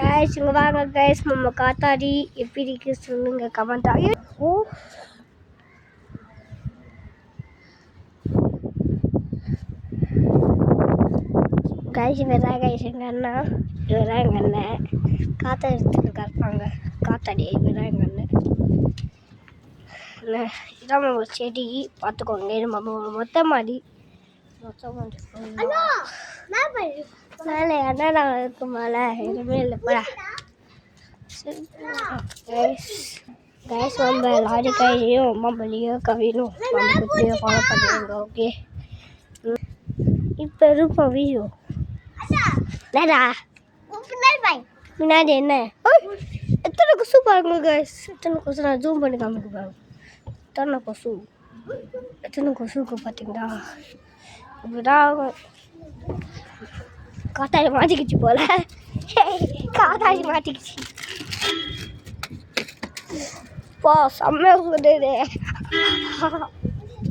Guys இங்கே வாங்க guys, நம்ம காத்தாடி எப்படி இருக்கு சொல்லுங்க கமெண்ட் ஆகி. ஓ கைஸ் இவர் தான் கைஸ் எங்கள் அண்ணா, இவர் தான் எங்கள் அண்ணன். காற்றை எடுத்துட்டு கற்பாங்க காத்தாடி, இவர் தான் எங்கள் அண்ணன். இதான் நம்ம செடி பார்த்துக்கோங்க. இது நம்ம மொத்த மாடி மேலே அண்ணா இருக்கு, மேலே எதுவுமே இல்லை போல. கைஸ் நம்ம லாரி கையிலையும் அம்மா பள்ளியும் கவினும் நம்ம குட்டியை ஃபாலோ பண்ணுவாங்க. ஓகே இப்போ இருப்போம் வீடியோ நேரா முன்னாடி என்ன எத்தனை கொசு பாருங்க கைஸ், எத்தனை கொசு நான் ஜூம் பண்ணி காமிக்க பாருங்க. எத்தனை கொசுக்கு பார்த்தீங்களா? இப்படிதான் காத்தாடி மாட்டிக்கிச்சு போல, காத்தாடி மாட்டிக்கிச்சு போ செம்ம சொல்லுது.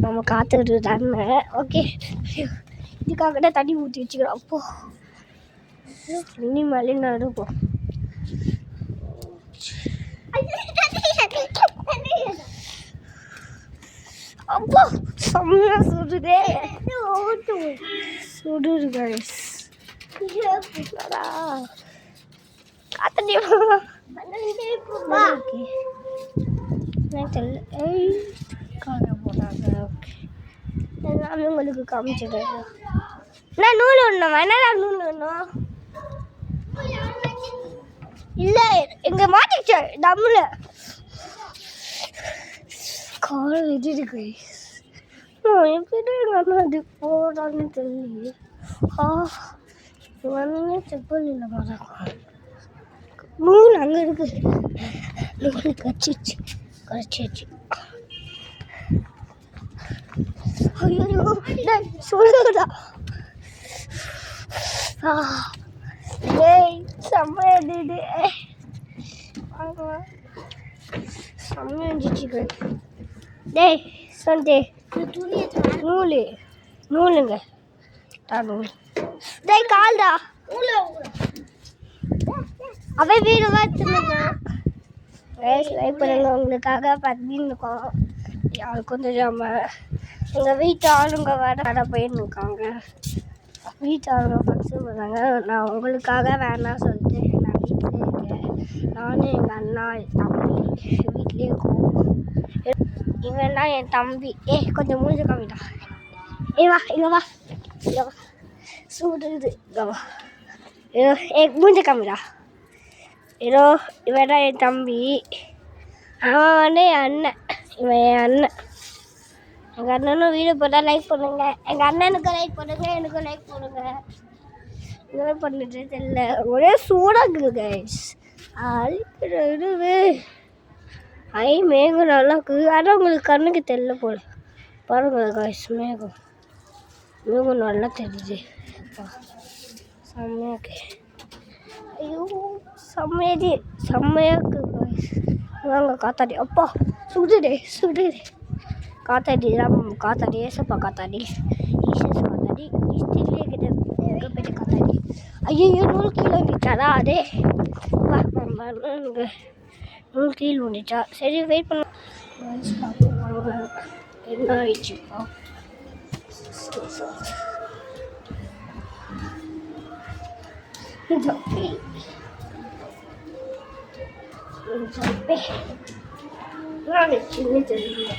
நம்ம காத்துக்கிட்டு தானே. ஓகே இதுக்காக தண்ணி ஊற்றி வச்சுக்கிறோம். அப்போ தண்ணி மழை நடுப்போம். அப்போ செம்மையா சுடுதே, சுடுது கைஸ். காத்தடி போனாங்க. ஓகே எல்லாமே உங்களுக்கு காமிச்சிடுறேன். நான் நூல் ஒண்ணுமா? என்னடா நூல் ஒண்ணும் இல்லை, எங்க மாட்டிக்கிச்சு டம்முல கால் விட்டுருக்கு. எப்படி எங்கள் அண்ணா அது போடான்னு தெரியல. செப்பல் இல்லை மாதிரி நூல் அங்கே இருக்கு. நூல் கச்சிச்சு. ஐயோ சொல்லுடா. ஏய் செம்மையது செம்மைஞ்சிச்சு. டேய் சண்டே நூலுங்க நூல். டேய் கால்டா அவன் வீடு பார்த்துருங்க. லைக் பண்ணுங்க. உங்களுக்காக பண்ணிருக்கோம். யாருக்கும் தெரியாமல் எங்கள் வீட்டு ஆளுங்க வர போயிருக்காங்க. வீட்டு ஆளுங்க ஃபங்க்ஷன் பண்ணாங்க. நான் உங்களுக்காக வேணாம் சொல்லிட்டு நான் வீட்டிலே இருக்கேன். நானும் எங்கள் அண்ணா தம்பி வீட்லேயே இருக்கோம். இவன் தான் என் தம்பி. கொஞ்சம் மூஞ்ச காமிடா. வா இங்கே வா சூடுது. இங்கே வா மூஞ்ச காமிடா. இவன் தான் என் தம்பி. அவன் வந்து என் அண்ணன். இவன் என் அண்ணன். எங்கள் அண்ணனும் வீடியோ போட்டால் லைக் பண்ணுங்க. எங்கள் அண்ணனுக்கும் லைக் பண்ணுங்க, எனக்கும் லைக் பண்ணுங்க. என்ன பண்ணிட்டு தெரியல, ஒரே சூடாகுது கைஸ். மேகம் நல்லா இருக்குது. ஆனால் உங்களுக்கு கண்ணுக்கு தெரியல போல. பாருங்க கைஸ், மேகம் நல்லா தெரியுது. செம்மையாக ஐயோ செம்மையாக இருக்குது கைஸ். வாங்க காத்தாடி. அப்பா சுடுதே காத்தாடி தான். காத்தாடி ஏசப்பா காத்தாடி, ஈசஸ் காத்தாடி, இஸ்திரிலே கிட்ட எங்கே போய்ட்டு காத்தாடி. ஐயோ நூல் கீழே வந்துச்சாடா. அதே வா நூல் கீழே வந்துச்சா. சரி வெயிட் பண்ண. என்ன ஆயிடுச்சுப்பா. சின்ன தெரியல.